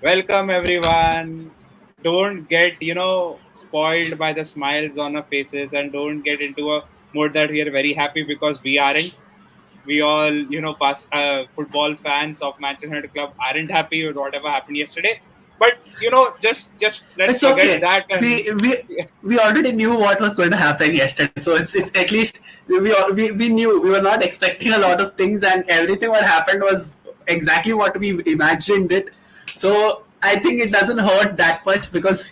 Welcome everyone. Don't get, spoiled by the smiles on our faces and don't get into a mood that we are very happy because we aren't. We all, football fans of Manchester United Club aren't happy with whatever happened yesterday. But, just let's It's forget okay. that and We already knew what was going to happen yesterday, so it's at least we knew we were not expecting a lot of things, and everything what happened was exactly what we imagined it. So I think it doesn't hurt that much because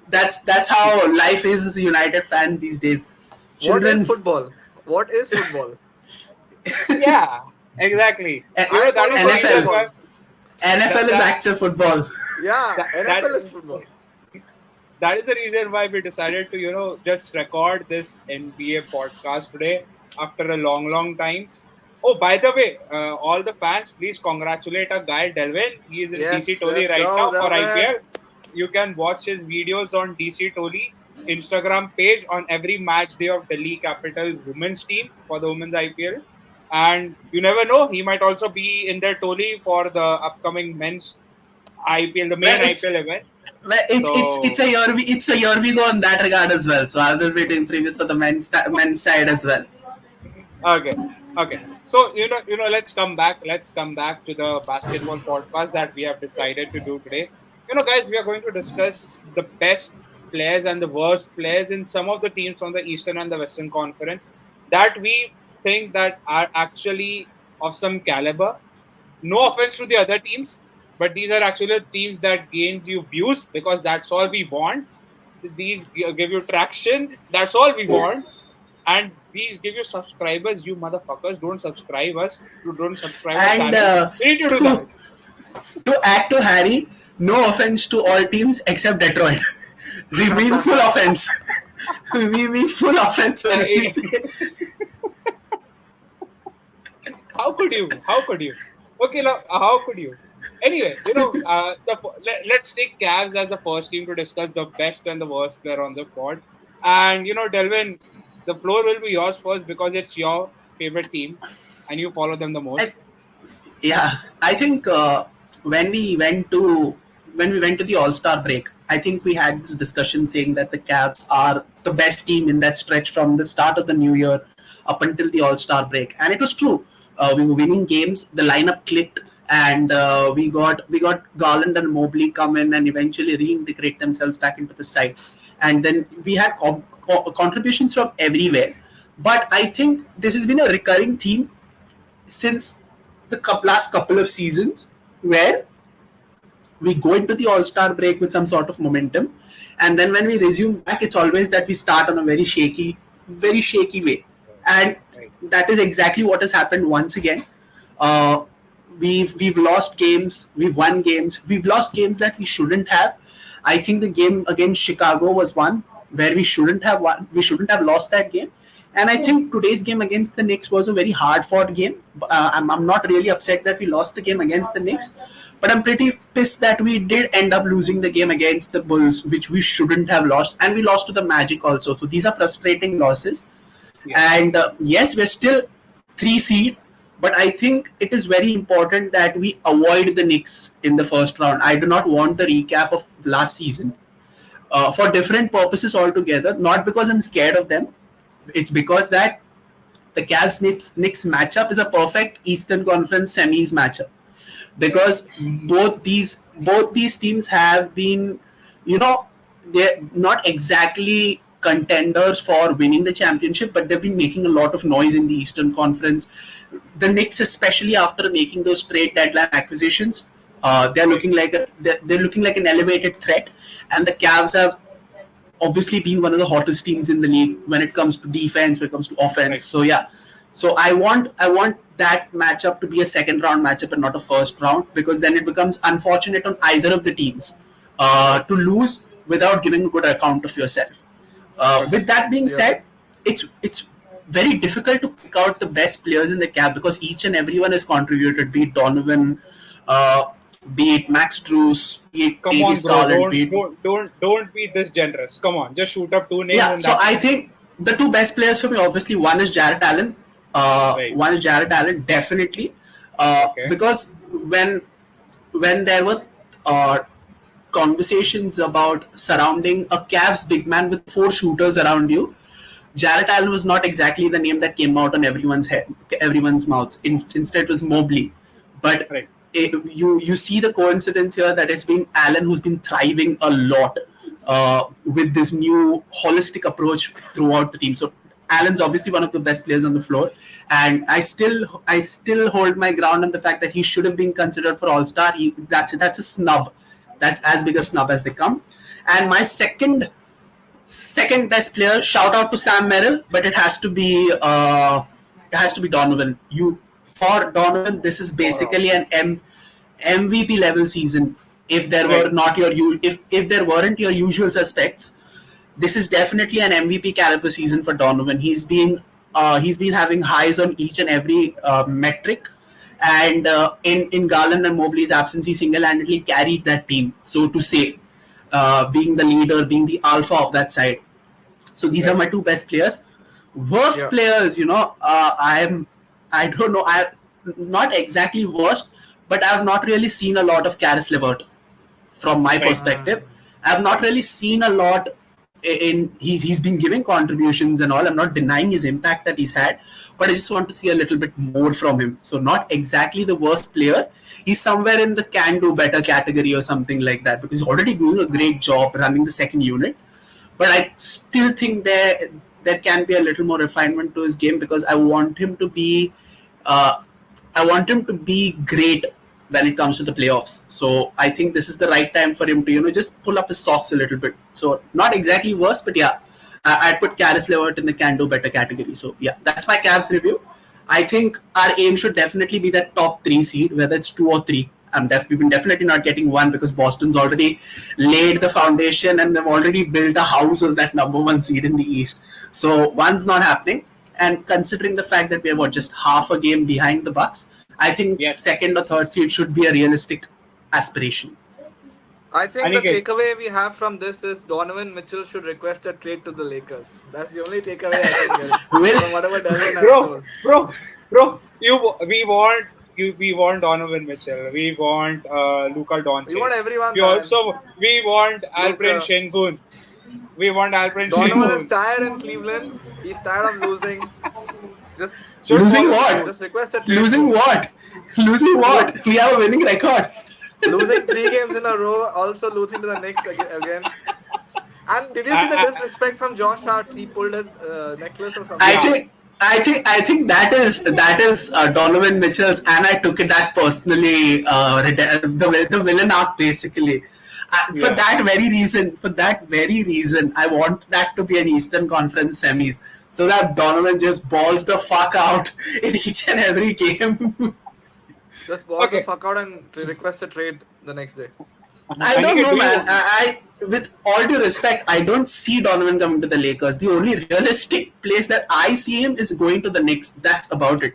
that's how life is as a United fan these days. What is Children, football? What is football? yeah, exactly. I That follow is the reason basketball. why NFL NFL is that, actual football. Yeah, that, that NFL is football. that is the reason why we decided to, just record this NBA podcast today after a long time. Oh, by the way, all the fans, please congratulate our guy Delvin. He is in DC Yes, Toli let's right go, now for Delvin. IPL. You can watch his videos on DC Toli Instagram page on every match day of Delhi Capitals women's team for the women's IPL. And you never know, he might also be in their Toli for the upcoming men's IPL, the Well, main it's IPL event. well, it's So a year we go in that regard as well. So I will be doing previews for the men's side as well. okay, okay. So let's come back. Let's come back to the basketball podcast that we have decided to do today. Guys, we are going to discuss the best players and the worst players in some of the teams on the Eastern and the Western Conference that we think that are actually of some caliber. No offense to the other teams, but these are actually the teams that gains you views because that's all we want. These give you traction. That's all we want. And these give you subscribers. You motherfuckers don't subscribe us. You don't subscribe our And channel. We need to do that. to add to Harry, no offense to all teams except Detroit. We mean full offense. We mean full offense when we say How could you? How could you? Okay, now, how could you? Anyway, let's take Cavs as the first team to discuss the best and the worst player on the pod. And Delvin, the floor will be yours first because it's your favorite team, and you follow them the most. I, yeah, I think when we went to the All Star break, I think we had this discussion saying that the Cavs are the best team in that stretch from the start of the new year up until the All Star break, and it was true. We were winning games. The lineup clicked, and we got Garland and Mobley come in and eventually reintegrate themselves back into the side, and then we had contributions from everywhere. But I think this has been a recurring theme since the last couple of seasons where we go into the all-star break with some sort of momentum, and then when we resume back it's always that we start on a very shaky way, and Right. that is exactly what has happened once again. uh, we've lost games, we've won games, we've lost games that we shouldn't have. I think the game against Chicago was one where we shouldn't have lost that game. And I think today's game against the Knicks was a very hard fought game. I'm not really upset that we lost the game against the Knicks, but I'm pretty pissed that we did end up losing the game against the Bulls, which we shouldn't have lost, and we lost to the Magic also. So these are frustrating losses. Yes. And yes, we're still three seed, but I think it is very important that we avoid the Knicks in the first round. I do not want a recap of last season for different purposes altogether. Not because I'm scared of them. It's because that the Cavs Knicks matchup is a perfect Eastern Conference semis matchup, because both these teams have been, you know, they're not exactly contenders for winning the championship, but they've been making a lot of noise in the Eastern Conference. The Knicks, especially after making those trade deadline acquisitions, they're looking like an elevated threat, and the Cavs have obviously been one of the hottest teams in the league when it comes to defense, when it comes to offense. Right. So yeah, so I want that matchup to be a second round matchup and not a first round, because then it becomes unfortunate on either of the teams to lose without giving a good account of yourself. With Agreed. that being Yeah. said, it's very difficult to pick out the best players in the cap because each and everyone has contributed. Be it Donovan, uh, be it Max Struess, be it Come on, Davis bro. Garland, Don't be it don't don't don't be this generous. Come on, just shoot up two names yeah. and So that's I it. think the two best players for me, obviously, one is Jarrett Allen. Right. One is Jarrett Allen, definitely, Okay. because when when there were uh, conversations about surrounding a Cavs big man with four shooters around you, Jarrett Allen was not exactly the name that came out on everyone's head, everyone's mouths. Instead, it was Mobley. But Right. you see the coincidence here that it's been Allen who's been thriving a lot with this new holistic approach throughout the team. So Allen's obviously one of the best players on the floor, and I still hold my ground on the fact that he should have been considered for All Star. That's a snub. That's as big a snub as they come. And my second best player, shout out to Sam Merrill, but it has to be Donovan. For Donovan, this is basically an MVP level season. If there were Right. not your if there weren't your usual suspects, this is definitely an MVP caliber season for Donovan. He's been having highs on each and every metric, and in Garland and Mobley's absence, he single-handedly carried that team, so to say, being the leader, being the alpha of that side. So these are Right. my two best players. Worst Yeah. players, I don't know. I not exactly worst, but I've not really seen a lot of Karis LeVert from my Right. perspective. I've not really seen a lot in he's been giving contributions and all. I'm not denying his impact that he's had, but I just want to see a little bit more from him. So not exactly the worst player. He's somewhere in the can do better category or something like that because he's already doing a great job running the second unit. But I still think there can be a little more refinement to his game because uh, I want him to be great when it comes to the playoffs. So I think this is the right time for him to just pull up his socks a little bit. So not exactly worse, but yeah, I'd put Karis LeVert in the can do better category. So yeah, that's my Cavs review. I think our aim should definitely be that top 3 seed, whether it's 2 or 3. We've been definitely not getting 1 because Boston's already laid the foundation and they've already built a house on that number 1 seed in the East. So 1's not happening. And considering the fact that we are just half a game behind the Bucks, I think Yes. second or third seed should be a realistic aspiration. I think the Aniket. takeaway we have from this is Donovan Mitchell should request a trade to the Lakers. That's the only takeaway I can get Will- from whatever Devin has Bro, told. bro, we want Donovan Mitchell. We want Luka Doncic. We want everyone. We man. also we want Alperen Luka. Şengün. We want Alperen Donovan is Şengün. tired in Cleveland. He's tired of losing. Just Should Losing follow- what? Just request a trade. Losing what? Losing what? We have a winning record. Losing 3 games in a row, also losing to the Knicks again. And did you see the disrespect from Josh Hart? He pulled his necklace or something. I think that is Donovan Mitchell's, and I took it that personally. The villain arc basically. Yeah. For that very reason, I want that to be an Eastern Conference semis, so that Donovan just balls the fuck out in each and every game. Just ball Okay. the fuck out and request a trade the next day. I don't Aniket, know, do you- man. With all due respect, I don't see Donovan coming to the Lakers. The only realistic place that I see him is going to the Knicks. That's about it.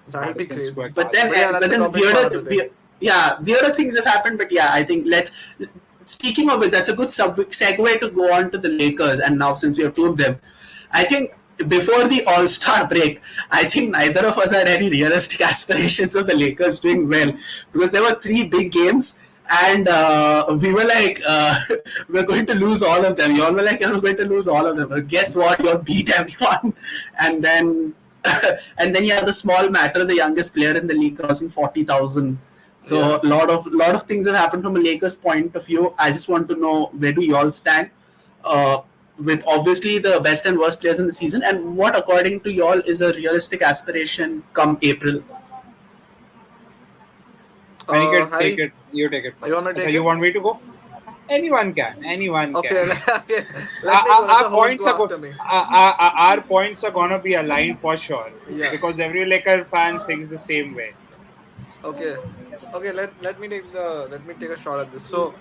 That'll be Madison crazy. Square But then, Yeah, that's the topic for another day. weirder things have happened. But yeah, I think Speaking of it, that's a good segue to go on to the Lakers. And now, since we have two of them, I think before the All-Star break, I think neither of us had any realistic aspirations of the Lakers doing well because there were 3 big games. And we were like, we're going to lose all of them. You all were like, you're going to lose all of them. But guess what? You all beat everyone. And then, you have the small matter, the youngest player in the league crossing 40,000. So Yeah. lot of things have happened from a Lakers point of view. I just want to know, where do you all stand with obviously the best and worst players in the season, and what, according to y'all, is a realistic aspiration come April? Aniket, Harry? take it. You take it. You want me to So take you it? want me to go? Anyone can. Anyone Okay, can. okay. Let me go. Let Our the host points go are after me. our points are gonna be aligned for sure. Yeah. Because every Laker fan thinks the same way. Okay. Let me take a shot at this. So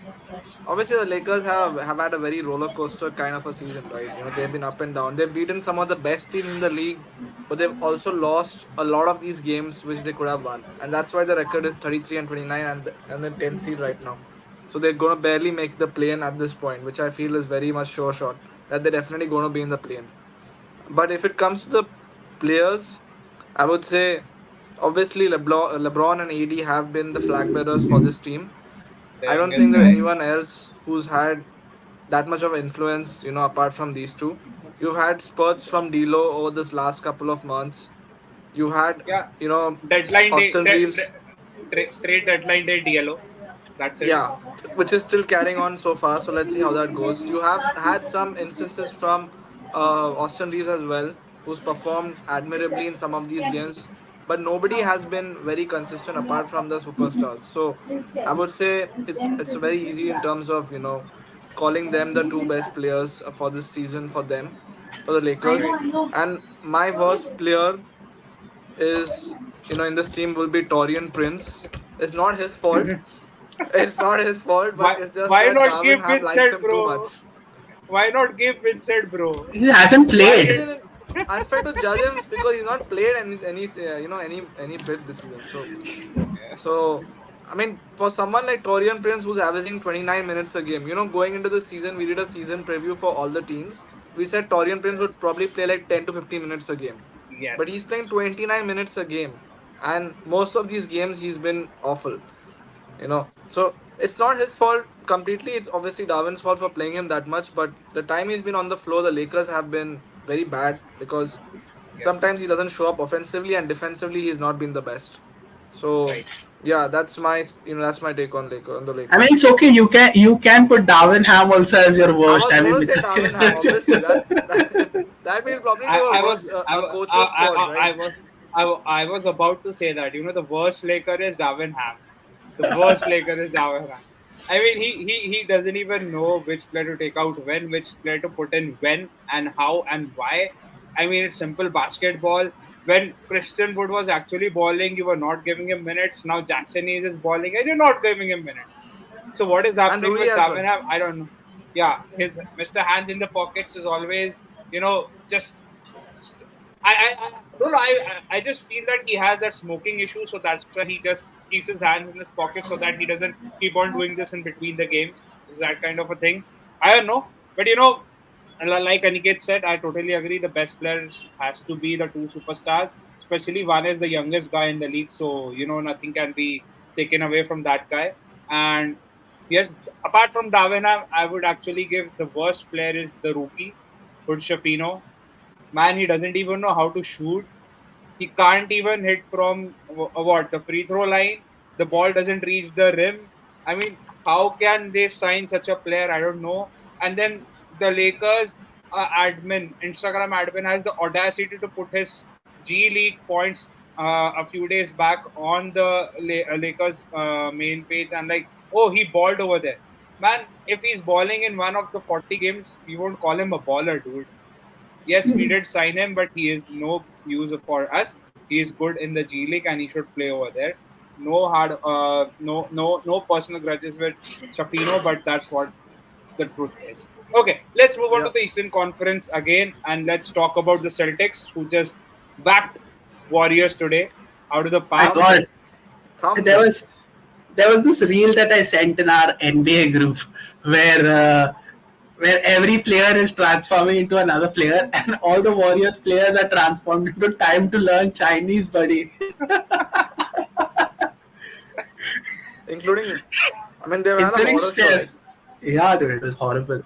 obviously the Lakers have had a very roller coaster kind of a season, right? They've been up and down. They've beaten some of the best teams in the league, but they've also lost a lot of these games which they could have won, and that's why the record is 33-29 and then 10 seed right now. So they're gonna barely make the play-in at this point, which I feel is very much sure shot that they're definitely gonna be in the play-in. But if it comes to the players, I would say obviously LeBron and AD have been the flag bearers for this team. I don't youngest think there's guy. anyone else who's had that much of influence, apart from these two. You've had spurts from D'Lo over this last couple of months. You had, Yeah, you know, deadline day, Austin Reeves, trade deadline day DLO. That's it. yeah, which is still carrying on so far. So let's see how that goes. You have had some instances from Austin Reeves as well, who's performed admirably in some of these games, but nobody has been very consistent apart from the superstars. So I would say it's very easy in terms of calling them the two best players for this season for the Lakers. Agreed. And my worst player is in this team will be Torian Prince. It's not his fault. It's not his fault, but Why it's just why that not Darwin give Ham likes Vincent, him too bro? much. Why not give Vincent, bro? He hasn't Why played. isn't it unfair to judge him because he's not played any bit this season? So I mean, for someone like Torian Prince who's averaging 29 minutes a game, going into the season, we did a season preview for all the teams. We said Torian Prince would probably play like 10 to 15 minutes a game, but he's Yes. playing 29 minutes a game, and most of these games he's been awful. So it's not his fault completely. It's obviously Darwin's fault for playing him that much. But the time he's been on the floor, the Lakers have been very bad because Yes. sometimes he doesn't show up offensively and defensively he's not been the best. So Right. yeah, that's my take on the I mean, Lakers. it's okay. You can put Darwin Ham also as your I worst. was I going mean, to say Darwin Ham. Obviously, that will probably do I a was worse I, a wa- coach's fault, right? I was I was about to say that the worst Laker is Darvin Ham. The worst Laker is Darvin Ham. I mean, he doesn't even know which player to take out when, which player to put in when, and how and why. I mean, it's simple basketball. When Christian Wood was actually balling, you were not giving him minutes. Now Jackson Hayes is balling, and you're not giving him minutes. So what is And happening Rui with as well. Darvin Ham? I don't know. Yeah, his Mr. Hands in the pockets is always just I don't know. I just feel that he has that smoking issue, so that's why he just keeps his hands in his pocket so that he doesn't keep on doing this in between the games. Is that kind of a thing? I don't know, but like Aniket said, I totally agree. The best players has to be the two superstars. Especially one is the youngest guy in the league, so nothing can be taken away from that guy. And yes, apart from Darwin, I would actually give the worst player is the rookie, Hood Shafino. Man, he doesn't even know how to shoot. He can't even hit from what the free throw line. The ball doesn't reach the rim. I mean, how can they sign such a player? I don't know. And then the Lakers Instagram admin, has the audacity to put his G League points a few days back on the Lakers main page and like, oh, he balled over there. Man, if he's balling in one of the 40 games, we won't call him a baller, dude. Yes, we did sign him, but he is no use for us. He is good in the G League and he should play over there. No personal grudges with Shafino, but that's what the truth is. Okay, let's move on to Yeah. the Eastern Conference again and let's talk about the Celtics who just backed Warriors today out of the my park. God, Thumbs there them. was there was this reel that I sent in our NBA group where where every player is transforming into another player, and all the Warriors players are transformed into time to learn Chinese, buddy. Including, I mean, they've had a Including horror show, Steph. right? Yeah, dude, it was horrible.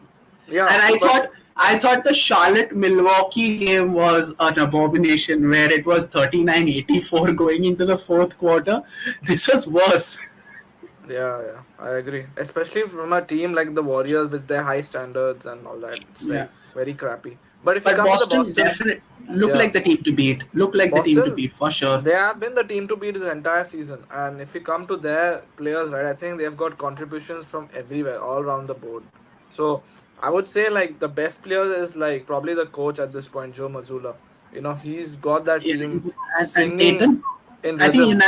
Yeah, And I but thought I thought the Charlotte Milwaukee game was an abomination where it was 39-84 going into the fourth quarter. This was worse. yeah, I agree. Especially from a team like the Warriors with their high standards and all that. It's Yeah. very crappy. But if you But come to the Boston Boston, definitely look yeah, like the team to beat. Look like the team to Boston, beat for sure. they have been the team to beat this entire season. And if you come to their players, right, I think they've got contributions from everywhere, all around the board. So I would say like the best player is like probably the coach at this point, Joe Mazzulla. He's got that Yeah, team and singing Tatum, in I think rhythm.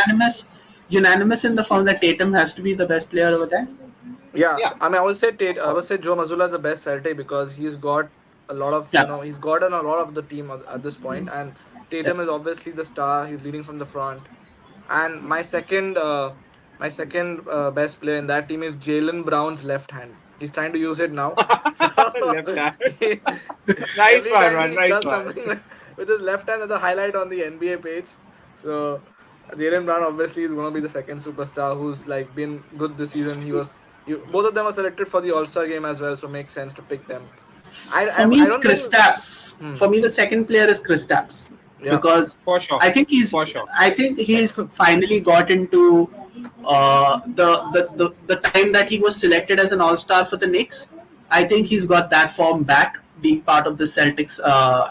unanimous in the form that Tatum has to be the best player over there. Yeah, Yeah, I mean, of I would course. say Joe Mazzulla is the best Celtic because he's got a lot of, Yeah, he's gotten a lot of the team at this point, and yeah. Tatum is obviously the star. He's leading from the front, and my second best player in that team is Jalen Brown's left hand. He's trying to use it now, so Left hand. he, Nice every one, time man. he Nice does one. something with his left hand, there's a highlight on the NBA page. So Jalen Brown obviously is going to be the second superstar who's like been good this season. Both of them are selected for the All-Star game as well, so it makes sense to pick them. For me, I it's don't think. Kristaps. For me, the second player is Kristaps Yeah. because For sure. I think For sure. I think he's finally got into the time that he was selected as an All-Star for the Knicks. I think he's got that form back, being part of the Celtics,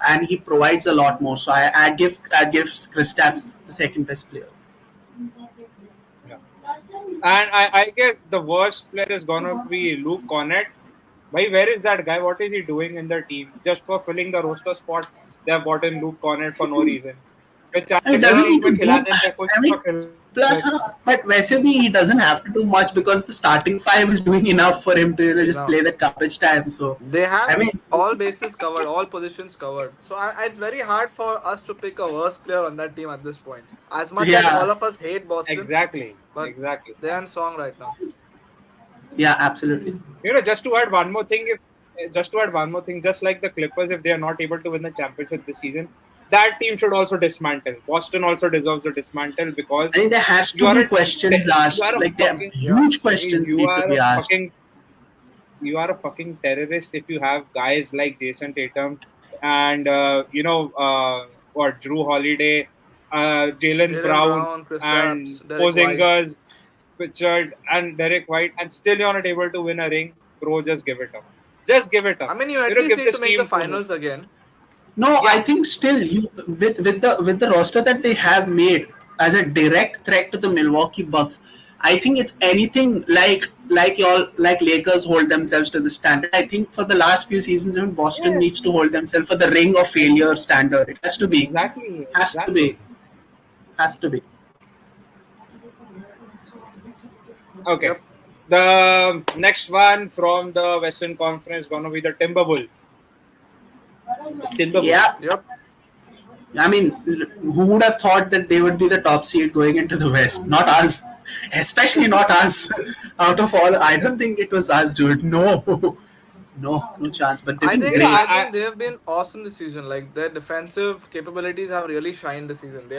and he provides a lot more. So I'd give Kristaps the second best player. Yeah. And I guess the worst player is gonna be Luke Cornett. Why? Where is that guy? What is he doing in the team? Just for filling the roster spot, they have bought in Luke Cornett for no reason. He doesn't need to do. I mean, Like, but वैसे भी he doesn't have to do much because the starting five is doing enough for him to just No. play the garbage time. So They have I mean, all bases covered, all positions covered. So it's very hard for us to pick a worst player on that team at this point. As much as Yeah. all of us hate Boston, exactly. but Exactly. they're in song right now. yeah, absolutely. Just to add one more thing, just like the Clippers, if they are not able to win the championship this season, that team should also dismantle. Boston also deserves a dismantle because I think there has you to are be a- questions you asked. are a Like there are fucking- huge questions you need are to be a asked. you are a fucking terrorist if you have guys like Jason Tatum and Drew Holiday, Jalen Jaylen Brown, Kristaps, and Derek White. Porzingis, Pritchard, and Derek White, and still you're not able to win a ring, bro. Just give it up. Just give it up. I mean, you at know, least give need this to make the team two finals again. No, Yeah. I think still with the roster that they have made as a direct threat to the Milwaukee Bucks, I think it's anything like Lakers hold themselves to the standard. I think for the last few seasons, even Boston Yeah. needs to hold themselves for the ring of failure standard. It has to be. Exactly. Has to be. Has to be. Okay. Yep. The next one from the Western Conference is gonna be the Timberwolves. Yeah. Yep. I mean, who would have thought that they would be the top seed going into the West? Not us. Especially not us. Out of all, I don't think it was us, dude. No. No chance. But they've I been think great. I think they have been awesome this season. Like their defensive capabilities have really shined this season.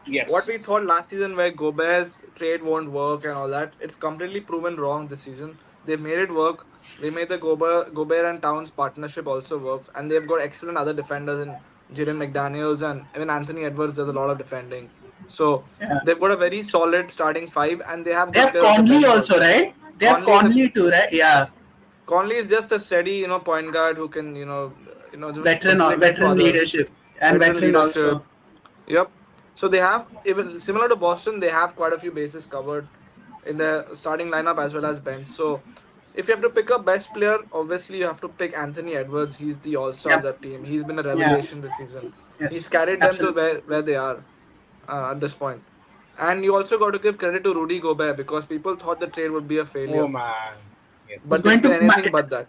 Yes. What we thought last season where Gobert's trade won't work and all that, it's completely proven wrong this season. They made it work. They made the Gobert and Towns partnership also work, and they've got excellent other defenders in Jaden McDaniels and even Anthony Edwards does a lot of defending. So Yeah. they've got a very solid starting five, and they have. They good have players on the Conley bench also, right? They have Conley is a- Conley too, right? Yeah. Conley is just a steady, point guard who can, just Veteran facilitate for veteran others. leadership. And veteran also. Yep. So they have, even similar to Boston, they have quite a few bases covered in their starting lineup as well as bench. So if you have to pick a best player, obviously you have to pick Anthony Edwards. He's the all-star of Yep. that team. He's been a revelation this season. Yes, He's carried them absolutely. to where they are at this point. And you also got to give credit to Rudy Gobert because people thought the trade would be a failure. Oh man. Yes. But going it's been to- anything but that.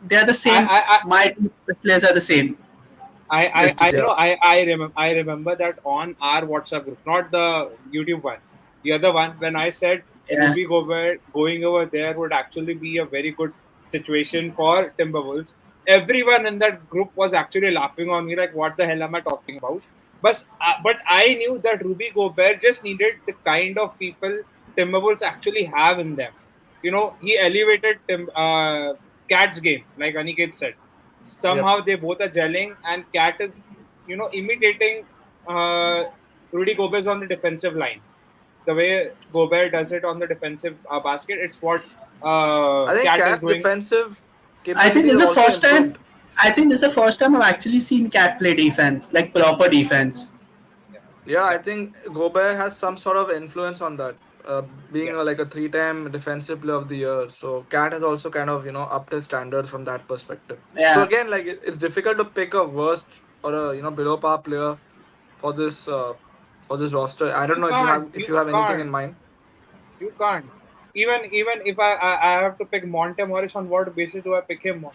They are the same. My two best players are the same. Just to say. I remember that on our WhatsApp group, not the YouTube one, the other one, when I said Yeah. Rudy Gobert going over there would actually be a very good situation for Timberwolves. Everyone in that group was actually laughing on me like, what the hell am I talking about? But I knew that Rudy Gobert just needed the kind of people Timberwolves actually have in them. He elevated Cat's game, like Aniket said. Somehow they both are gelling, and Cat is, imitating Rudy Gobert on the defensive line. The way Gobert does it on the defensive basket, it's what I think Cat is Cat's doing. defensive I think this is the also first time. improved. I think this is the first time I've actually seen Cat play defense, like proper defense. Yeah, I think Gobert has some sort of influence on that, being Yes. like a three-time defensive player of the year. So Cat has also kind of upped his standards from that perspective. Yeah. So again, like it's difficult to pick a worst or a below par player for this roster. I don't know if you have anything in mind. You can't. Even if I have to pick Monte Morris, on what basis do I pick him?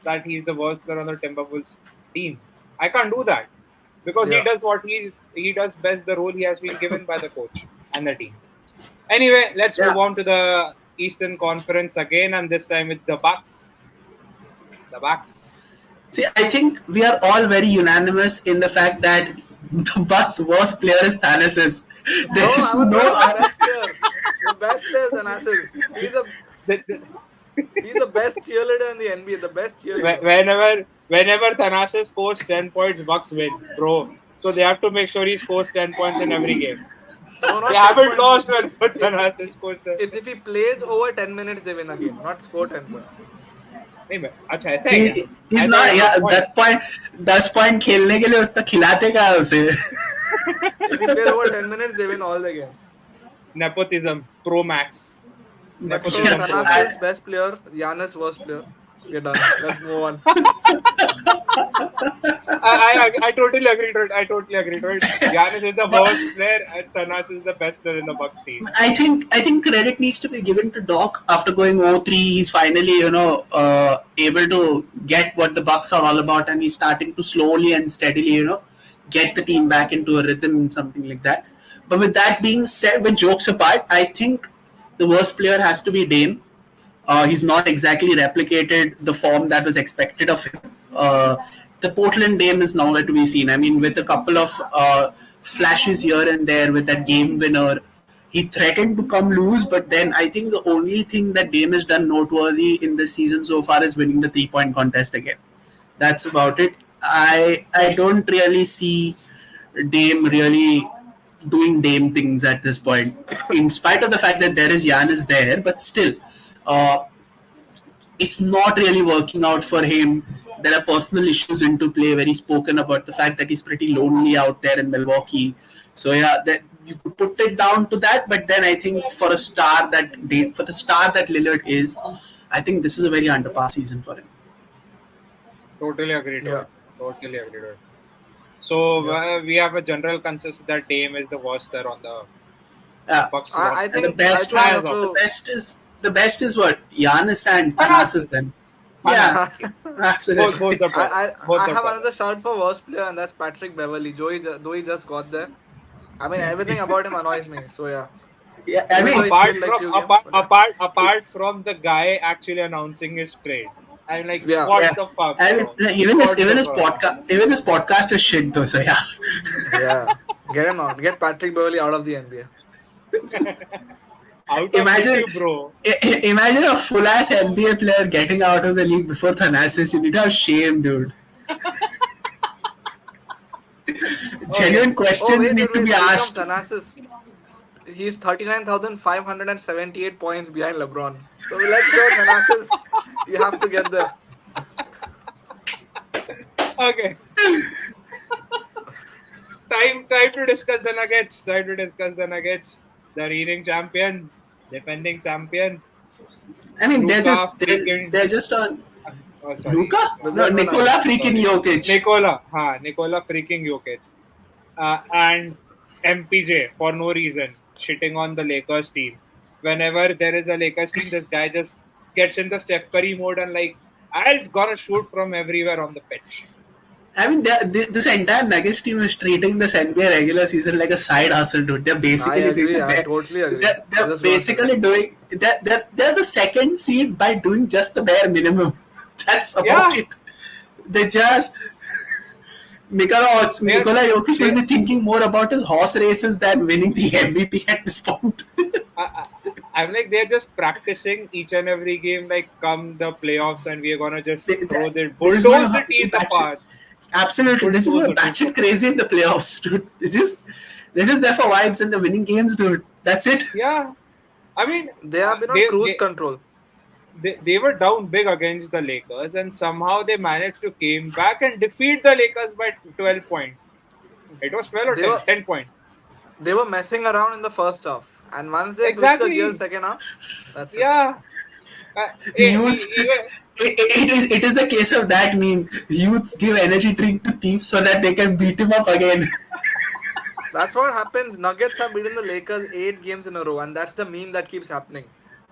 That he's the worst player on the Timberwolves team. I can't do that because Yeah. he does what he does best, the role he has been given by the coach and the team. Anyway, let's Yeah. move on to the Eastern Conference again, and this time it's the Bucks. The Bucks. See, I think we are all very unanimous in the fact that The Bucks' worst player is Thanasis. No, There I is was no saying the best player. The best player is Thanasis. The- the- He's the best cheerleader in the NBA. The best cheerleader. whenever Thanasis scores 10 points, Bucks win, bro. So they have to make sure he scores 10 points in every game. No, They not 10 haven't points. lost whenever Thanasis scores 10. It's if he plays over 10 minutes, they win a game. Not score 10 points. नहीं मैं अच्छा ऐसा है क्या? he's I not thought it yeah was 10 point खेलने के लिए उसका खिलाते क्या है उसे If he plays over 10 minutes, they win all the games. nepotism pro max. So Nepotism pro max. Thanasis best player, Giannis worst player. We're done. Let's move on. I totally agree to it. I totally agree to it. Giannis is the worst player and Thanasis is the best player in the Bucks team. I think credit needs to be given to Doc after going 0-3. He's finally able to get what the Bucks are all about, and he's starting to slowly and steadily get the team back into a rhythm and something like that. But with that being said, with jokes apart, I think the worst player has to be Dame. He's not exactly replicated the form that was expected of him. The Portland Dame is nowhere to be seen. I mean, with a couple of flashes here and there, with that game winner, he threatened to come loose. But then I think the only thing that Dame has done noteworthy in this season so far is winning the 3-point contest again. That's about it. I don't really see Dame really doing Dame things at this point, in spite of the fact that there is Giannis there, but still, it's not really working out for him. There are personal issues into play where he's spoken about the fact that he's pretty lonely out there in Milwaukee. So yeah, that you could put it down to that. But then I think for the star that Lillard is, I think this is a very underpass season for him. Totally agree to Yeah. it. Totally agree to it. So we have a general consensus that Dame is the worst player on the Yeah. Bucks. I roster. And the think best, I think the best is what Giannis and Thanasis then. Yeah, absolutely. both the players. I Both have the players. another shout for worst player, and that's Patrick Beverly. Though he just got there. I mean, everything about him annoys me. So yeah. Yeah, I mean, Sorry. apart like from you, yeah. apart from the guy actually announcing his trade, I'm like, Yeah. what Yeah. the fuck? I mean, bro? even What the his fuck? podcast is shit though. So yeah. Yeah. Get him out. Get Patrick Beverly out of the NBA. Out of Imagine- you, bro. Imagine a full ass NBA player getting out of the league before Thanasis. You need to have shame, dude. Genuine questions need to be speaking of asked. Thanasis, he's 39,578 points behind LeBron. So let's go, Thanasis. You have to get there. Okay. Time to discuss the Nuggets. The reigning champions, defending champions. I mean, they're Luka just on Oh, sorry. Luka. No, No, Nikola freaking sorry. Jokic. Nikola freaking Jokic. And MPJ for no reason shitting on the Lakers team. Whenever there is a Lakers team, this guy just gets in the Steph Curry mode and like, I'm gonna shoot from everywhere on the pitch. I mean, this entire Nuggets team is treating this NBA regular season like a side hustle, dude. They're basically I agree. doing I totally agree. They're Just basically doing they're the second seed by doing just the bare minimum. That's about Yeah. it. They just Nikola Jokic may be thinking more about his horse races than winning the MVP at this point. I'm like, they're just practicing each and every game, like, come the playoffs, and we're gonna just throw the bulldoze the team apart. Absolutely, this is Bulldoze what the batshit crazy in the playoffs, dude. They're just there for vibes and the winning games, dude. That's it. Yeah. I mean, They have been on They- cruise they- control. they were down big against the Lakers, and somehow they managed to came back and defeat the Lakers by 12 points. It was 12 or They 10, were- 10 points. They were messing around in the first half, and once they Exactly. switched the gear second half, that's it. Yeah. Youths, it is the case of that meme. Youths give energy drink to thieves so that they can beat him up again. That's what happens. Nuggets have beaten the Lakers 8 games in a row, and that's the meme that keeps happening.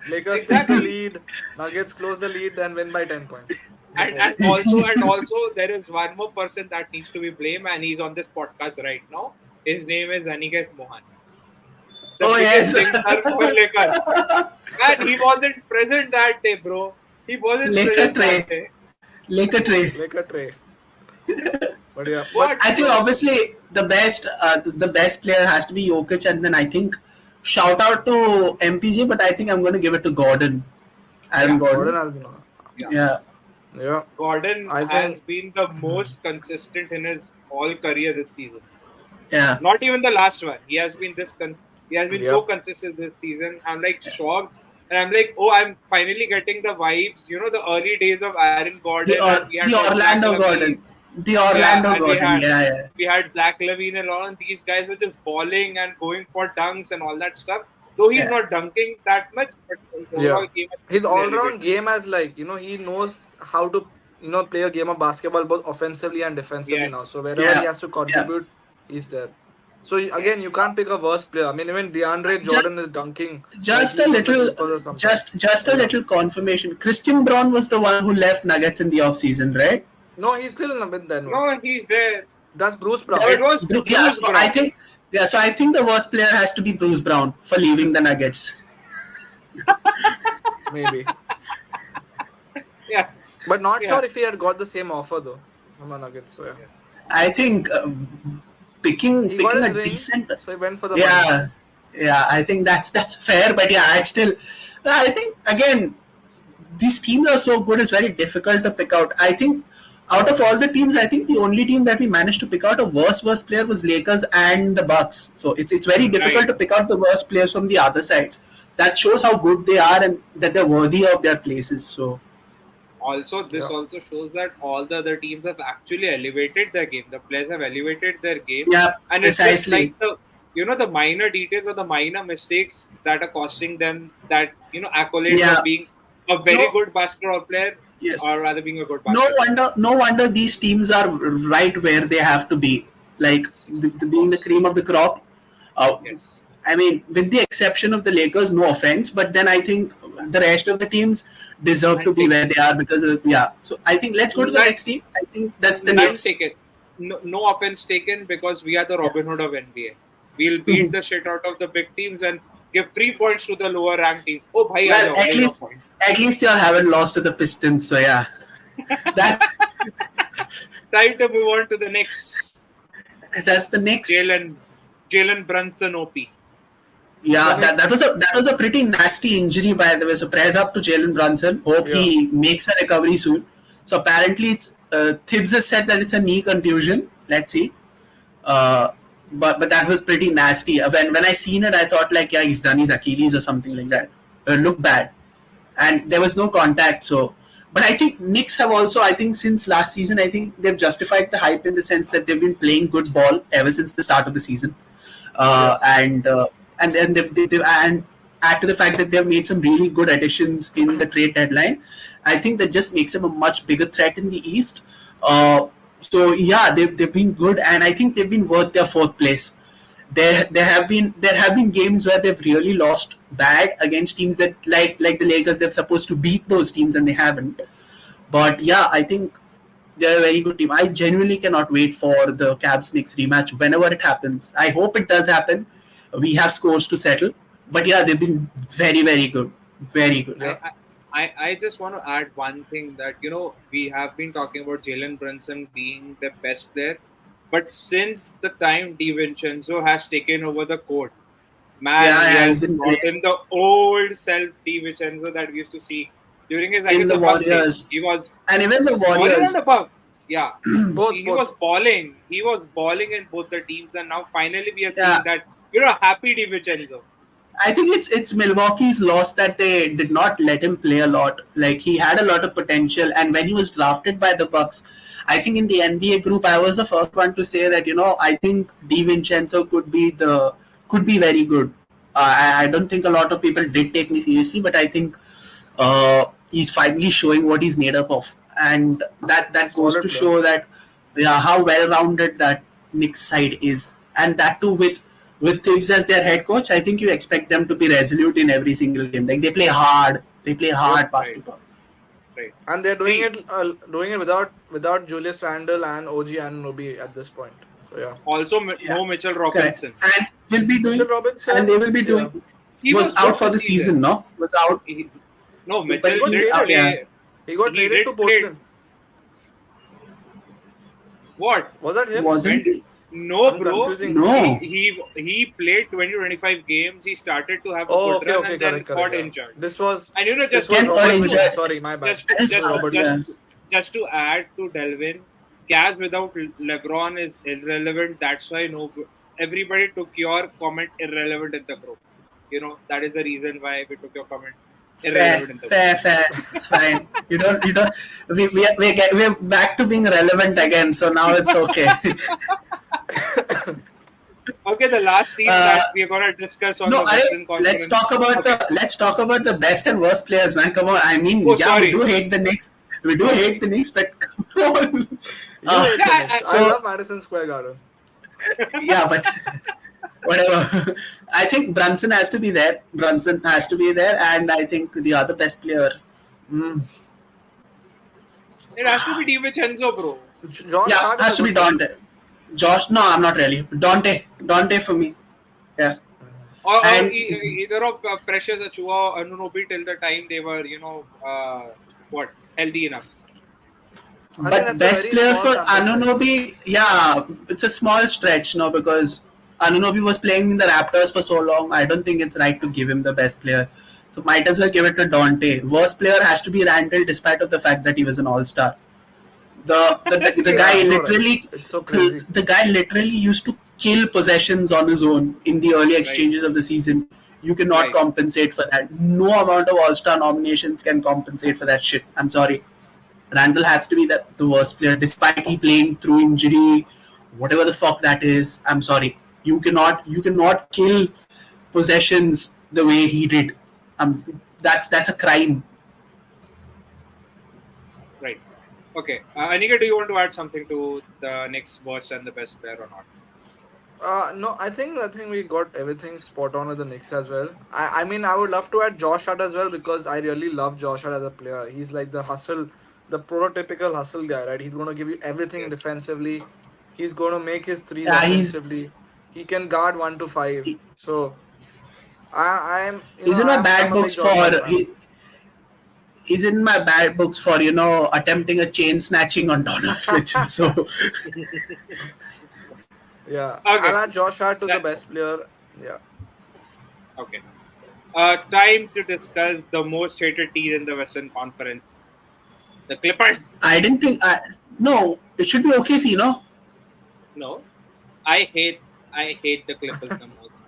Lakers Exactly. take the lead, Nuggets close the lead, then win by 10 points. and also there is one more person that needs to be blamed, and he's on this podcast right now. His name is Aniket Mohan. The Oh, biggest yes. singer for Lakers. Man, he wasn't present that day, bro. He wasn't Laker present Trey. that day. Laker Trey. Laker Trey. But yeah, What? I think obviously the best player has to be Jokic, and then I think shout out to MPJ, but I think I'm going to give it to Gordon, Aaron Yeah, Gordon Gordon. has been. Yeah. Yeah, Yeah, Gordon I has think. been the most consistent in his all career this season. yeah, Not even the last one. He has been so Yep. consistent this season. I'm like shocked, and I'm like, oh, I'm finally getting the vibes. You know, the early days of Aaron Gordon, and we had the got Zach Orlando Levine. Gordon, the Yeah, Orlando and we Gordon. had Yeah, yeah. we had Zach Levine and all, and these guys were just balling and going for dunks and all that stuff. Though he's Yeah. not dunking that much, but his Yeah. overall game has His been all-round elevated. game has he knows how to play a game of basketball both offensively and defensively now. Yes, So wherever he Yeah, has to yeah. contribute, he's there. So yes. again, you can't pick a worse player. I mean, even DeAndre Jordan Just is dunking like just a he's from the little, Clippers or something. just So a yeah. little confirmation. Christian Braun was the one who left Nuggets in the offseason, right? No, he's still in with Denver. No, he's there. That's Bruce There Brown. It was, was yeah. Bruce So I Brown. think, yeah. So I think the worst player has to be Bruce Brown for leaving the Nuggets. Maybe. Yeah, But not yeah. sure if he had got the same offer though from the Nuggets. So yeah. I think picking He got picking his a ring, decent, so he went for the money. yeah, yeah. I think that's fair, but yeah, I'd still. I think again, these teams are so good. It's very difficult to pick out. I think out of all the teams, I think the only team that we managed to pick out a worst player was Lakers and the Bucks. So it's very difficult Right. to pick out the worst players from the other sides. That shows how good they are and that they're worthy of their places. So Also, this Yeah. also shows that all the other teams have actually elevated their game. The players have elevated their game, yeah, and it's just precisely. like the minor details or the minor mistakes that are costing them that accolades Yeah. of being a very No. good basketball player, Yes. or rather being a good No basketball. wonder these teams are right where they have to be. Like being the cream of the crop. Yes. I mean, with the exception of the Lakers, no offense, but then I think the rest of the teams deserve to be where they are because of, yeah. So I think let's go to the None- next team. I think that's the None Knicks. taken. No offense taken because we are the Robin Hood of NBA. We'll beat the shit out of the big teams and give 3 points to the lower ranked team. Oh, bhai, aa Well, jao, le lo point. at least y'all haven't lost to the Pistons, so yeah. That's Time to move on to the next. that's the Knicks. Jalen Brunson OP. Yeah, that was a pretty nasty injury by the way. So prayers up to Jalen Brunson. Hope he makes a recovery soon. So apparently it's Thibs has said that it's a knee contusion. Let's see. But that was pretty nasty. When I seen it, I thought like yeah he's done his Achilles or something like that. It looked bad, and there was no contact. So, but I think Knicks have also I think since last season I think they've justified the hype in the sense that they've been playing good ball ever since the start of the season, and then they've and add to the fact that they've made some really good additions in the trade deadline. I think that just makes them a much bigger threat in the East. So yeah, they've been good, and I think they've been worth their fourth place. There have been games where they've really lost bad against teams that like the Lakers. They're supposed to beat those teams and they haven't. But yeah, I think they're a very good team. I genuinely cannot wait for the Cavs Knicks rematch whenever it happens. I hope it does happen. We have scores to settle, but yeah, they've been very very good, very good. Yeah. I just want to add one thing that we have been talking about Jalen Brunson being the best player, but since the time DiVincenzo has taken over the court, man, Yeah, he yeah, has he's been brought great. in the old self DiVincenzo that we used to see during his In the Bucks days. Warriors. He was And even the balling Warriors, on the Bucks. Yeah, Both. he was balling. He was balling in both the teams, and now finally we are seeing Yeah. that happy DiVincenzo. I think it's Milwaukee's loss that they did not let him play a lot. Like he had a lot of potential, and when he was drafted by the Bucks, I think in the NBA group, I was the first one to say that I think DiVincenzo could be very good. I don't think a lot of people did take me seriously, but I think he's finally showing what he's made up of, and that goes Solid to player. show that how well rounded that Knicks side is, and that too with Thibs as their head coach, I think you expect them to be resolute in every single game. Like they play hard basketball. Right. And they're doing See, it without Julius Randle and OG Anunoby at this point. So yeah. Also, Yeah. no Mitchell Correct. Robinson. And will be doing, Mitchell Robinson. and they will be doing. He was out good for the this season, no? Was out. No, But Mitchell he's did out, play. yeah. He got He traded did to play. Portland. What? Was that him? Wasn't he? No, I'm bro. confusing. No. He played 20-25 games. He started to have a Oh, good okay, run okay, and then correct, got correct. Yeah. injured. This was And this just was Ken got Robert injured. Jones. Sorry, my bad. That's This was what- Robert yeah. Jones. just to add to Delvin, Cavs without LeBron is irrelevant. That's why everybody took your comment irrelevant in the group. That is the reason why we took your comment Fair, irrelevant in the fair. It's fine. You don't. We're back to being relevant again. So now it's okay. group. Okay, the last team that we are gonna discuss on No, the Western Conference. let's talk about the best and worst players, man. Come on. I mean, Oh, yeah, sorry. we do hate the Knicks. We do hate the Knicks, but come on. You Uh, hate the yeah, Knicks. so- I love Madison Square Garden. Yeah, but whatever. I think Brunson has to be there. And I think the other best player. It has to be DiVincenzo, bro. Josh Yeah, Hart is has a to be good player. Dante. Josh, no, I'm not really. Dante for me. Yeah. Or And- either of Precious Achua or Anunoby till the time they were, healthy enough. I think But that's a best very player small for sample size. Anunoby, yeah, it's a small stretch, no, because Anunoby was playing in the Raptors for so long. I don't think it's right to give him the best player. So might as well give it to Dante. Worst player has to be Randall, despite of the fact that he was an All-Star. The guy Yeah, I know, right? literally, It's so crazy. the guy literally used to kill possessions on his own in the early exchanges of the season. You cannot Right. compensate for that. No amount of All-Star nominations can compensate for that shit. I'm sorry. Randall has to be the worst player, despite he playing through injury, whatever the fuck that is. I'm sorry. You cannot kill possessions the way he did. That's a crime. Right. Okay. Anika, do you want to add something to the next worst and the best player or not? No, I think we got everything spot on with the Knicks as well. I mean, I would love to add Josh Hart as well because I really love Josh Hart as a player. He's like the prototypical hustle guy, right? He's going to give you everything Yes. defensively. He's going to make his threes Yeah, he's- offensively. He can guard 1 to 5. So, I am. He's in my bad I'm a big books Josh Hart for fan. he's in my bad books for attempting a chain snatching on Donovan Mitchell. So Yeah, Okay. I'll add Josh Hart to the That- best player. Yeah. Okay. Time to discuss the most hated team in the Western Conference. The Clippers. I didn't think no, it should be OKC, no? No. I hate the Clippers the most.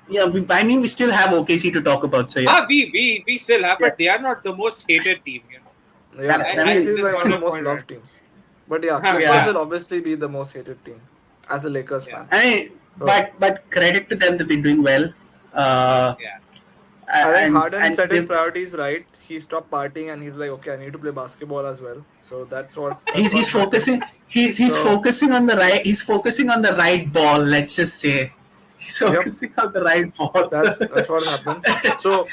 Yeah, we still have OKC to talk about. So yeah, We still have, but they are not the most hated team, Yeah, Yeah, Clippers I is just like one want of to the most point loved out. teams. But yeah, Clippers Yeah. will obviously be the most hated team as a Lakers Yeah. fan. I mean, but credit to them, they've been doing well. Yeah. I think And- Harden and set his they've- priorities right. He stopped partying and he's like, okay, I need to play basketball as well. So that's what. he's what focusing. He's So- focusing on the right. He's focusing on the right ball. Let's just say he's Yep. focusing on the right ball. That's what happened. So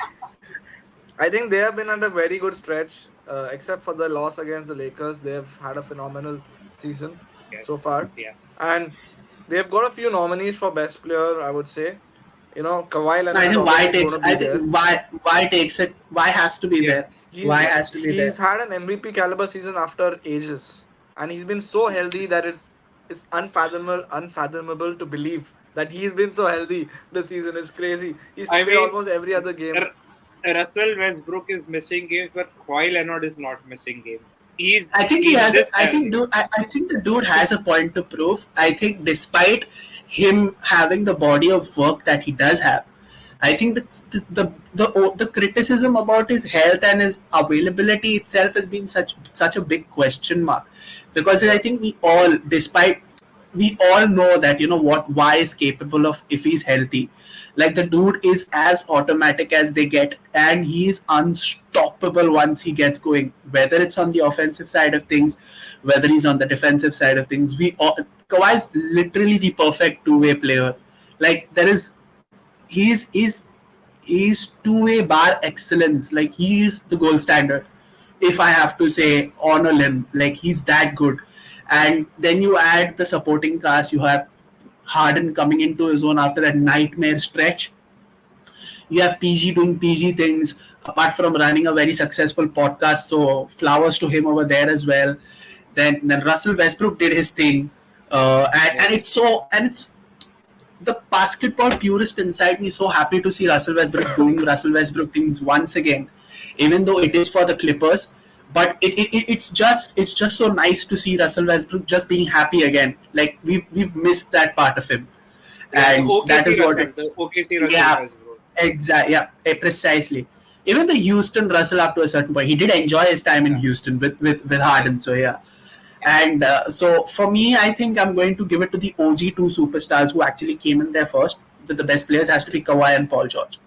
I think they have been at a very good stretch, except for the loss against the Lakers. They have had a phenomenal season Yes. so far, Yes. and they've got a few nominees for best player. I would say, Kawhi Leonard. I think why takes. gonna be I think why takes it. Why has to be Yes. there. Why has to be there. He's had an MVP caliber season after ages, and he's been so healthy that it's unfathomable to believe that he's been so healthy this season. It's crazy. He's I played mean, almost every other game. Russell Westbrook is missing games, but Kawhi Leonard is not missing games. I think he he's has. this I think talented. I think the dude has a point to prove. I think despite him having the body of work that he does have, I think the criticism about his health and his availability itself has been such a big question mark, because I think we all know that what why is capable of if he's healthy. Like, the dude is as automatic as they get, and he is unstoppable once he gets going. Whether it's on the offensive side of things, whether he's on the defensive side of things, Kawhi is literally the perfect two-way player. Like, he's two-way bar excellence. Like, he is the gold standard, if I have to say on a limb. Like, he's that good. And then you add the supporting cast. You have Harden coming into his own after that nightmare stretch. You have PG doing PG things, apart from running a very successful podcast. So flowers to him over there as well. Then Russell Westbrook did his thing. And it's the basketball purist inside me so happy to see Russell Westbrook doing Russell Westbrook things once again, even though it is for the Clippers. But it's just so nice to see Russell Westbrook just being happy again. Like we've missed that part of him, Yeah, the and that OKC is what Russell, it. the OKC Russell Yeah, Westbrook. exactly. Yeah, precisely. Even the Houston Russell up to a certain point, he did enjoy his time in Yeah. Houston with Harden. So yeah. And so for me, I think I'm going to give it to the OG two superstars who actually came in there first. The best players has to be Kawhi and Paul George.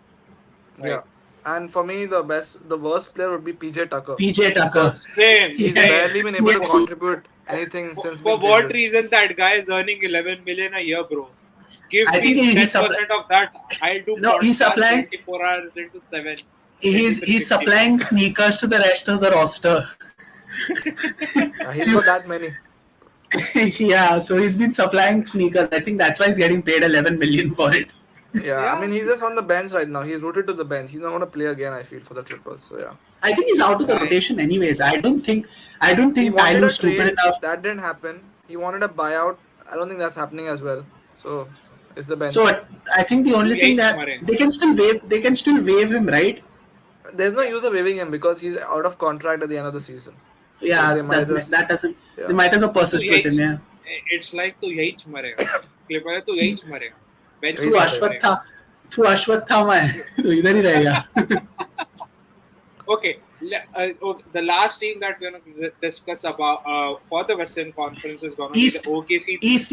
Yeah. And for me, the worst player would be PJ Tucker. PJ Tucker. Because Same, he's same. barely been able to Yes. contribute anything since For being what traded. reason that guy is earning 11 million a year, bro? Give I think me he's 10% of that. I'll do No, he's podcast supplying- 24 hours into 7. He's supplying sneakers to the rest of the roster. He's got that many. Yeah, so he's been supplying sneakers. I think that's why he's getting paid 11 million for it. Yeah, I mean, he's just on the bench right now. He's rooted to the bench. He's not going to play again, I feel, for the Clippers. So, yeah. I think he's out of the rotation anyways. I don't think He wanted Tyler's a stupid trade. enough. That didn't happen. He wanted a buyout. I don't think that's happening as well. So, it's the bench. So I think the only thing that Murray. they can still waive him, right? There's no use of waiving him because he's out of contract at the end of the season. Yeah, They might just- that doesn't. Yeah. They might as well persist with him. Yeah. It's like तू यही च मरेगा. Clipper है तू यही च मरेगा. Bench Too तू पे अश्वत्था तू अश्वत्थामा है तो इधर ही रहेगा. Okay, the last team that we're going to discuss about for the Western Conference is going to be East. the OKC. East.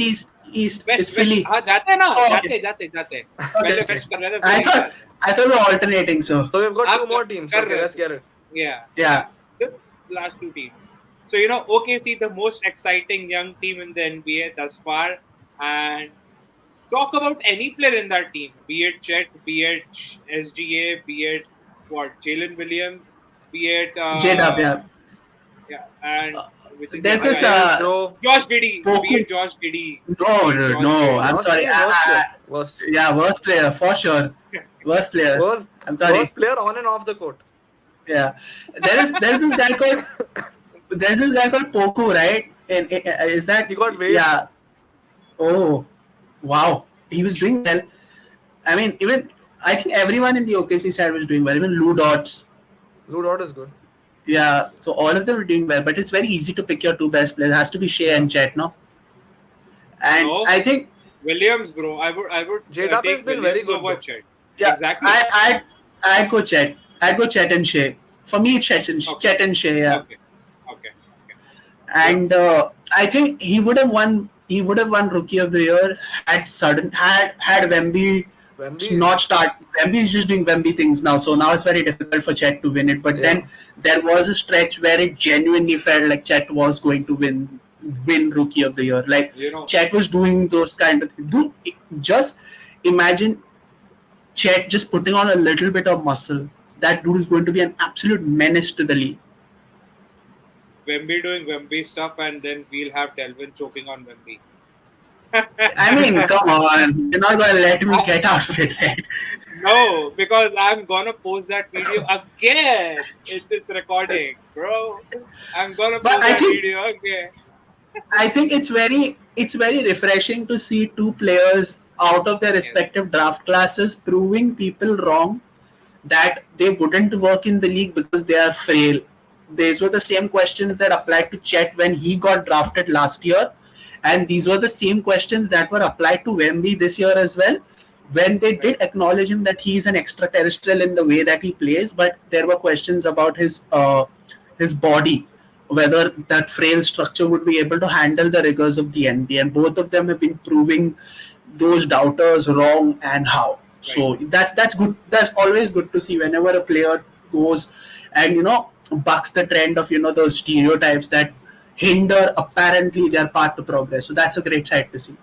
West, It's Philly. हाँ जाते हैं ना, Oh, जाते okay. जाते. पहले Okay. West कर रहे थे. I फिर thought we were alternating. So So, we've got आप two more teams. कर Okay, रहे let's थे. get it. Yeah. The last two teams. So, OKC, the most exciting young team in the NBA thus far. And talk about any player in that team, be it Chet, be it SGA, be it Jalen Williams, be it J-Dub, yeah. Yeah, and which is There's the this, other guy? So, Josh Giddey, Poku. be it Josh Giddey. No. I'm Worst sorry. player, worst player. Worst. Yeah, worst player for sure. Worst player. I'm sorry. Worst player on and off the court. Yeah, there's this guy called Poku, right? And is that He got waived. Yeah. Oh, wow. He was doing well. I mean, I think everyone in the OKC side was doing well. Even Lou Dots. Lou Dort is good. Yeah. So all of them were doing well. But it's very easy to pick your two best players. It has to be Shea and Chet, no? And No. I think Williams, bro. I would J-Dub take has been Williams very good, over though. Chet. yeah, Exactly. I'd go Chet. I'd go Chet and Shea. For me, Chet and Shea. Yeah. Okay. And I think he would have won Rookie of the Year had Wemby Wemby- not start. Wemby is just doing Wemby things now, so now it's very difficult for Chet to win it. But then there was a stretch where it genuinely felt like Chet was going to win Rookie of the Year. Like Chet was doing those kind of things. Just imagine Chet just putting on a little bit of muscle. That dude is going to be an absolute menace to the league. Wemby doing Wemby stuff, and then we'll have Delvin choking on Wemby. I mean, come on. You're not going to let me get out of it, right? No, because I'm gonna post that video again in this recording, bro. I'm gonna But post I that think- video again. I think it's very refreshing to see two players out of their respective draft classes proving people wrong that they wouldn't work in the league because they are frail. These were the same questions that applied to Chet when he got drafted last year, and these were the same questions that were applied to Wemby this year as well. When they did acknowledge him that he's an extraterrestrial in the way that he plays, but there were questions about his body, whether that frail structure would be able to handle the rigors of the NBA, and both of them have been proving those doubters wrong and how. So that's good. That's always good to see whenever a player goes and bucks the trend of those stereotypes that hinder apparently their path to progress. So that's a great sight to see.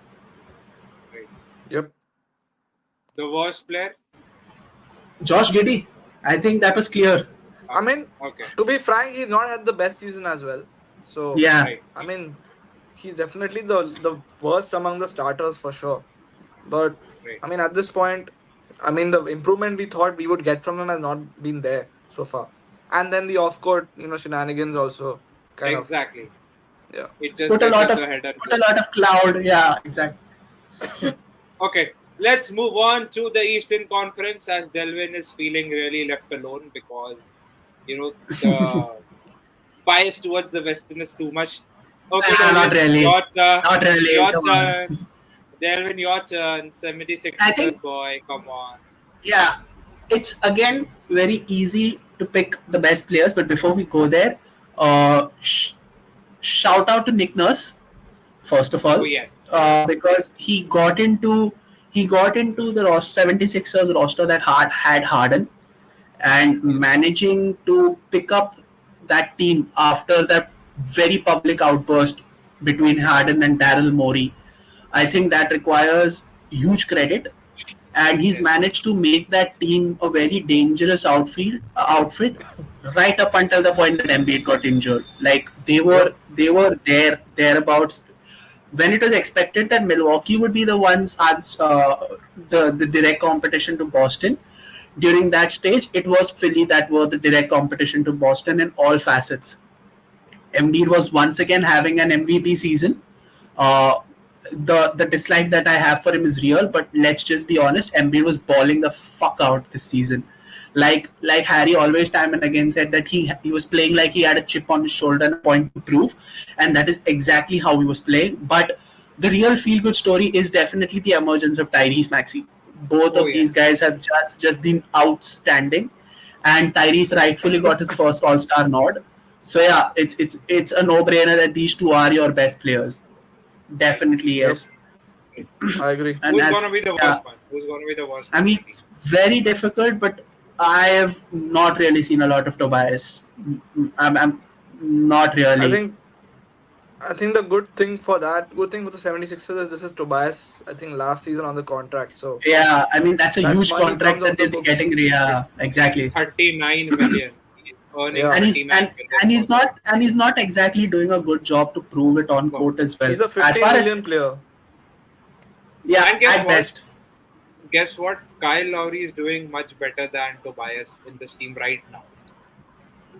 Yep. The worst player. Josh Giddey, I think that was clear. I mean, Okay. to be frank, he's not had the best season as well. So Yeah. Right. I mean, he's definitely the worst among the starters for sure. But Right. I mean, at this point, I mean, the improvement we thought we would get from him has not been there so far. And then the off-court, shenanigans also kind of. Exactly. Yeah. It just Put a gets lot into of the head and put a lot of cloud. Yeah, exactly. Okay, let's move on to the Eastern Conference as Delvin is feeling really left alone because the bias towards the Western is too much. Okay, Nah, not Delvin, really. Not really. your Come turn. on. Delvin, your turn. I 76ers think, boy, come on. yeah, it's again very easy to pick the best players. But before we go there, shout out to Nick Nurse first of Oh all, yes, because he got into the 76ers roster that had Harden, and managing to pick up that team after that very public outburst between Harden and Daryl Morey. I think that requires huge credit, and he's yes. managed to make that team a very dangerous outfit right up until the point that Embiid got injured. Like Yep. they were thereabouts when it was expected that Milwaukee would be the ones the direct competition to Boston. During that stage, it was Philly that were the direct competition to Boston in all facets. Embiid was once again having an MVP season. Uh, the dislike that I have for him is real, but let's just be honest. Embiid was balling the fuck out this season. Like Harry always time and again said that he was playing like he had a chip on his shoulder and a point to prove, and that is exactly how he was playing. But the real feel good story is definitely the emergence of Tyrese Maxey. Both Oh of these yes. guys have just been outstanding, and Tyrese rightfully got his first All Star nod. So yeah, it's a no brainer that these two are your best players. Right, Definitely Yep. yes. right. I agree. And Who's as gonna be the yeah, worst one? Who's gonna be the worst I one mean for me? it's very difficult, but I have not really seen a lot of Tobias. I'm not I really. think I think the good thing for the 76ers is this is Tobias, I think last season on the contract. So Yeah, I mean that's a that huge money contract comes that off the they're books. getting. Yeah, exactly. 39 million. He's earning Yeah. And he's 39 million and for he's them. not exactly doing a good job to prove it on No. court as well. He's a As 15 far as million player. yeah, And guess at what? best. Guess what? Kyle Lowry is doing much better than Tobias in this team right now.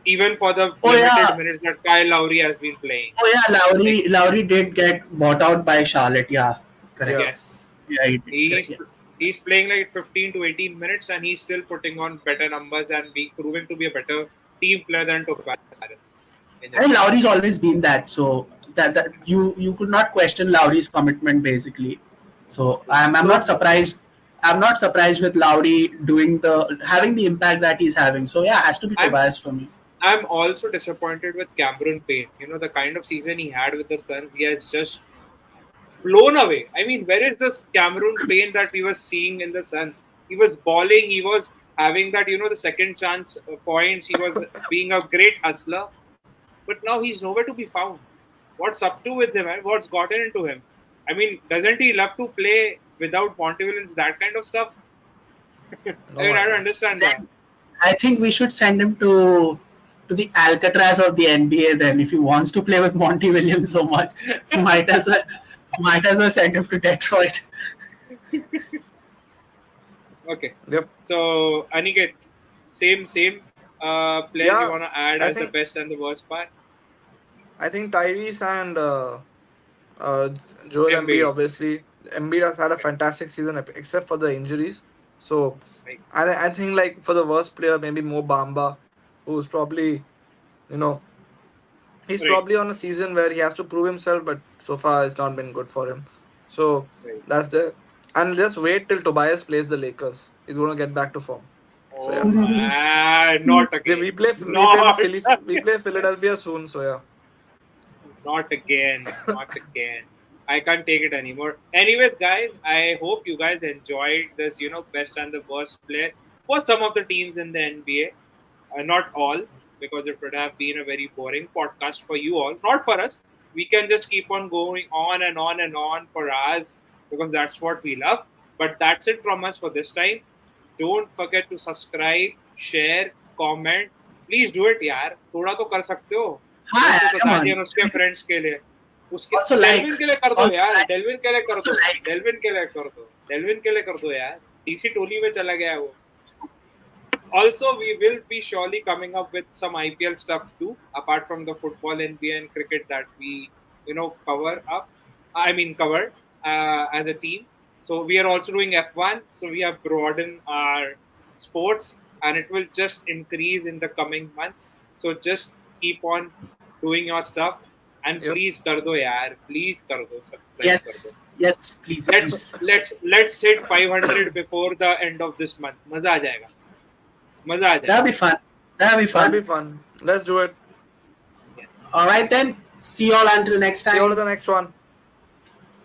Even for the Oh limited yeah, minutes that Kyle Lowry has been playing. oh yeah. Like, Lowry did get bought out by Charlotte. Yeah, correct. Yeah. yes, Yeah, he did. Correct. he's Yeah. he's playing like 15 to 18 minutes and he's still putting on better numbers and proving to be a better team player than Tobias Harris in the I mean, team. Lowry's always been that, so that you could not question Lowry's commitment basically. So I'm not So surprised. I'm not surprised with Lowry doing the having the impact that he's having. So yeah, has to be I'm Tobias for me. I'm also disappointed with Cameron Payne. The kind of season he had with the Suns, he has just blown away. I mean, where is this Cameron Payne that we were seeing in the Suns? He was balling. He was having that, the second chance points. He was being a great hustler. But now he's nowhere to be found. What's up to with him? And what's gotten into him? I mean, doesn't he love to play without Monty Williams, that kind of stuff? I no mean, I don't idea. understand that. Then I think we should send him to the Alcatraz of the NBA. Then, if he wants to play with Monty Williams so much, might as well send him to Detroit. Okay. Yep. So, Aniket, same players you Yeah. want to add I as the think best and the worst part? I think Tyrese and uh, Joel Embiid, Embiid. obviously. Embiid has had a fantastic season except for the injuries. So Right. I think like for the worst player, maybe Mo Bamba, who's probably, you know, he's Right. probably on a season where he has to prove himself, but so far it's not been good for him. So Right. that's the and just wait till Tobias plays the Lakers. He's gonna get back to form. So Oh yeah. man, not We again. play the Not Phillies, we play Philadelphia soon, so yeah. not again. Not again. I can't take it anymore. Anyways, guys, I hope you guys enjoyed this, best and the worst player for some of the teams in the NBA. Not all, because it would have been a very boring podcast for you all. Not for us. We can just keep on going on and on and on for hours because that's what we love. But that's it from us for this time. Don't forget to subscribe, share, comment. Please do it, यार. थोड़ा तो कर सकते हो. Hi, दोस्तों के come साथ on. या उसके फ्रेंड्स के लिए. उसके Also like, डेल्विन के लिए कर दो also यार. like, डेल्विन के लिए कर also दो. like. डेल्विन के लिए कर दो. डेल्विन के लिए कर दो यार. डीसी टोली में चला गया है वो. Also, we will be surely coming up with some IPL stuff too, apart from the football, NBA, and cricket that we cover up. I mean, cover as a team. So we are also doing F1. So we have broadened our sports, and it will just increase in the coming months. So just keep on doing your stuff, and Yep. please kar do yaar. Please kar do. Subscribe kar do. Yes, please, Let's please. let's hit 500 before the end of this month. मजा आ जाएगा. मजा आ That'll जाएगा. be fun. That'll be That'll be fun. fun. Let's do it. Yes. All right then. See you all until next See you all time. in the next one.